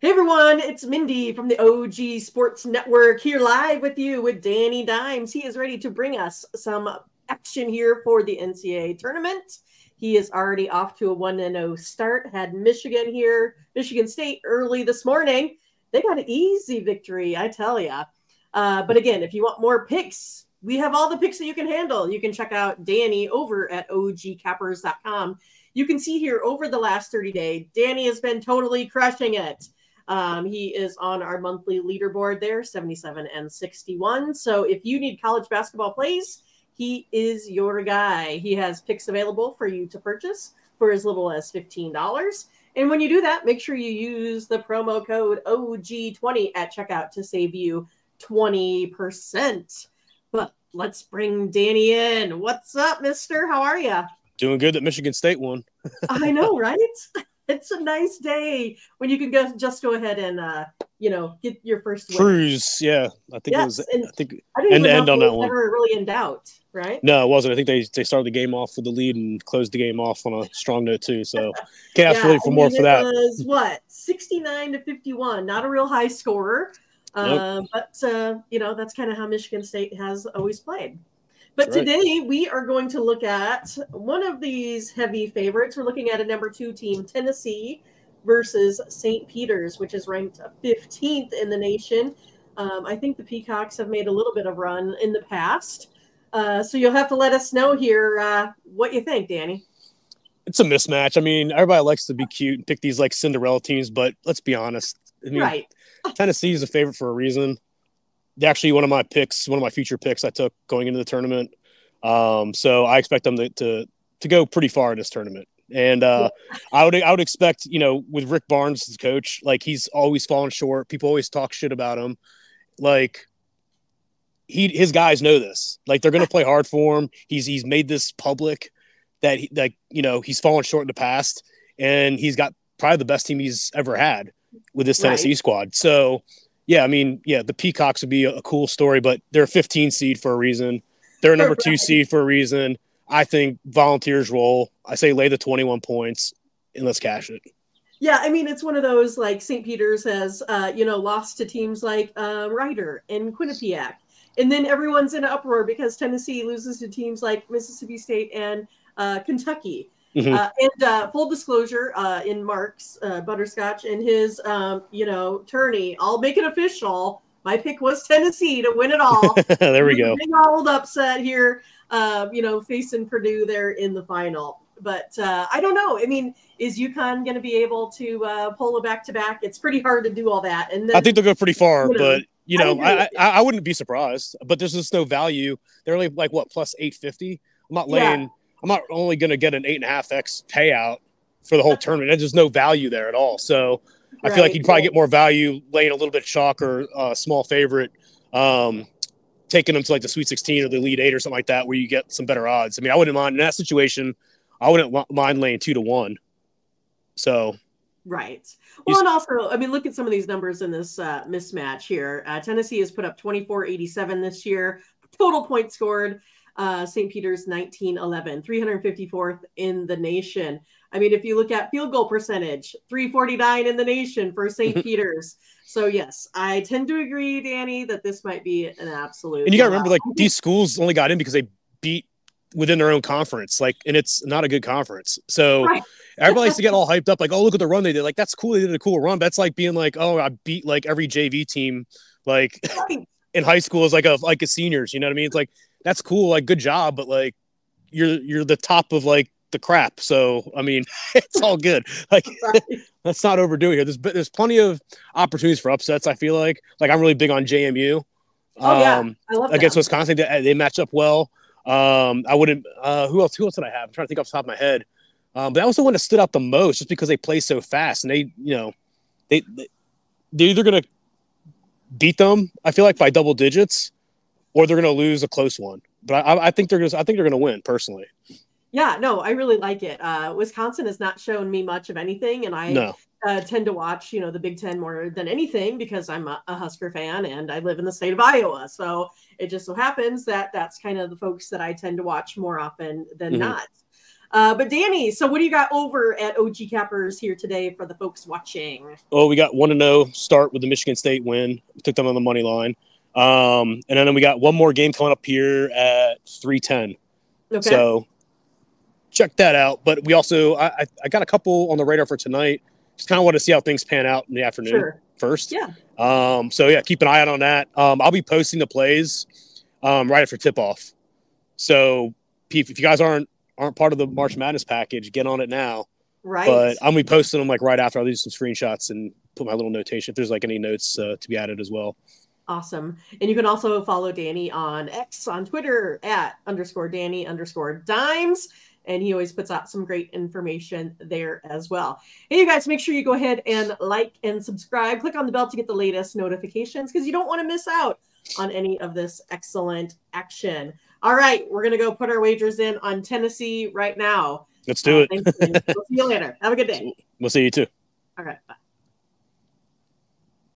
Hey everyone, it's Mindy from the OG Sports Network here live with you with Danny Dimes. He is ready to bring us some action here for the NCAA tournament. He is already off to a 1-0 start. Had Michigan here, Michigan State early this morning. They got an easy victory, I tell ya. But again, if you want more picks, we have all the picks that you can handle. You can check out Danny over at ogcappers.com. You can see here over the last 30 days, Danny has been totally crushing it. He is on our monthly leaderboard there, 77 and 61. So if you need college basketball plays, he is your guy. He has picks available for you to purchase for as little as $15. And when you do that, make sure you use the promo code OG20 at checkout to save you 20%. But let's bring Danny in. What's up, mister? How are you? Doing good that Michigan State won. I know, right? It's a nice day when you can just go ahead and get your first win. Cruise, yeah. I think yes, it was. I think I didn't even know on that one. Never really in doubt, right? No, it wasn't. I think they started the game off with the lead and closed the game off on a strong note too. So can't ask really for more for that. It was what 69-51, not a real high scorer, nope. But that's kind of how Michigan State has always played. But today we are going to look at one of these heavy favorites. We're looking at a number 2 team, Tennessee, versus St. Peter's, which is ranked 15th in the nation. I think the Peacocks have made a little bit of run in the past. So you'll have to let us know here what you think, Danny. It's a mismatch. I mean, everybody likes to be cute and pick these like Cinderella teams, but let's be honest. I mean, Tennessee is a favorite for a reason. Actually, one of my future picks I took going into the tournament. So I expect them to go pretty far in this tournament. And I would expect, with Rick Barnes as coach, like he's always falling short. People always talk shit about him. Like his guys know this. Like they're going to play hard for him. He's made this public that he's fallen short in the past, and he's got probably the best team he's ever had with this Tennessee squad. So. Yeah, I mean, the Peacocks would be a cool story, but they're a 15 seed for a reason. They're a number 2 seed for a reason. I think Volunteers roll. I say lay the 21 points and let's cash it. Yeah, I mean, it's one of those like St. Peter's has, lost to teams like Rider and Quinnipiac. And then everyone's in an uproar because Tennessee loses to teams like Mississippi State and Kentucky. Mm-hmm. And full disclosure, in Mark's Butterscotch and his, tourney, I'll make it official. My pick was Tennessee to win it all. There we go. Big old upset here, facing Purdue there in the final. But I don't know. I mean, is UConn going to be able to pull a back-to-back? It's pretty hard to do all that. And then, I think they'll go pretty far, but I wouldn't be surprised. But there's just no value. They're only like plus 850. I'm not laying. Yeah. I'm not only going to get an 8.5x payout for the whole tournament. There's no value there at all. So I feel like you'd probably get more value laying a little bit chalk or a small favorite, taking them to like the Sweet 16 or the Elite 8 or something like that, where you get some better odds. I mean, I wouldn't mind in that situation. I wouldn't mind laying 2-1. So. Right. Well, and also, I mean, look at some of these numbers in this mismatch here. Tennessee has put up 24.87 this year. Total points scored. St. Peter's 1911, 354th in the nation. I mean, if you look at field goal percentage, 349 in the nation for St. Peter's. So, yes, I tend to agree, Danny, that this might be an absolute. And you got to remember, like, these schools only got in because they beat within their own conference, like, and it's not a good conference. So everybody likes to get all hyped up, like, oh, look at the run they did. Like, that's cool. They did a cool run. That's like being like, oh, I beat like every JV team, like in high school as like a seniors. You know what I mean? It's like, that's cool, like good job, but like you're the top of like the crap. So I mean, it's all good. Like let's not overdo it here. There's plenty of opportunities for upsets. I feel like I'm really big on JMU. I love against Wisconsin. They match up well. I wouldn't. Who else did I have? I'm trying to think off the top of my head. But I also one that stood out the most just because they play so fast and they're either gonna beat them. I feel like by double digits. Or they're going to lose a close one, but I think they're going to win personally. Yeah, no, I really like it. Wisconsin has not shown me much of anything, and I tend to watch, the Big Ten more than anything because I'm a Husker fan and I live in the state of Iowa. So it just so happens that that's kind of the folks that I tend to watch more often than not. But Danny, so what do you got over at OG Cappers here today for the folks watching? Oh, we got 1-0 start with the Michigan State win. We took them on the money line. And then we got one more game coming up here at 3:10. Okay. So check that out. But we also, I got a couple on the radar for tonight. Just kind of want to see how things pan out in the afternoon first. Yeah. So yeah, keep an eye out on that. I'll be posting the plays right after tip off. So if you guys aren't part of the March Madness package, get on it now. Right. But I'm gonna be posting them like right after. I'll do some screenshots and put my little notation if there's like any notes to be added as well. Awesome. And you can also follow Danny on X on Twitter at _Danny_Dimes. And he always puts out some great information there as well. Hey, you guys, make sure you go ahead and like and subscribe. Click on the bell to get the latest notifications because you don't want to miss out on any of this excellent action. All right, we're going to go put our wagers in on Tennessee right now. Let's do it. Thanks, we'll see you later. Have a good day. We'll see you too.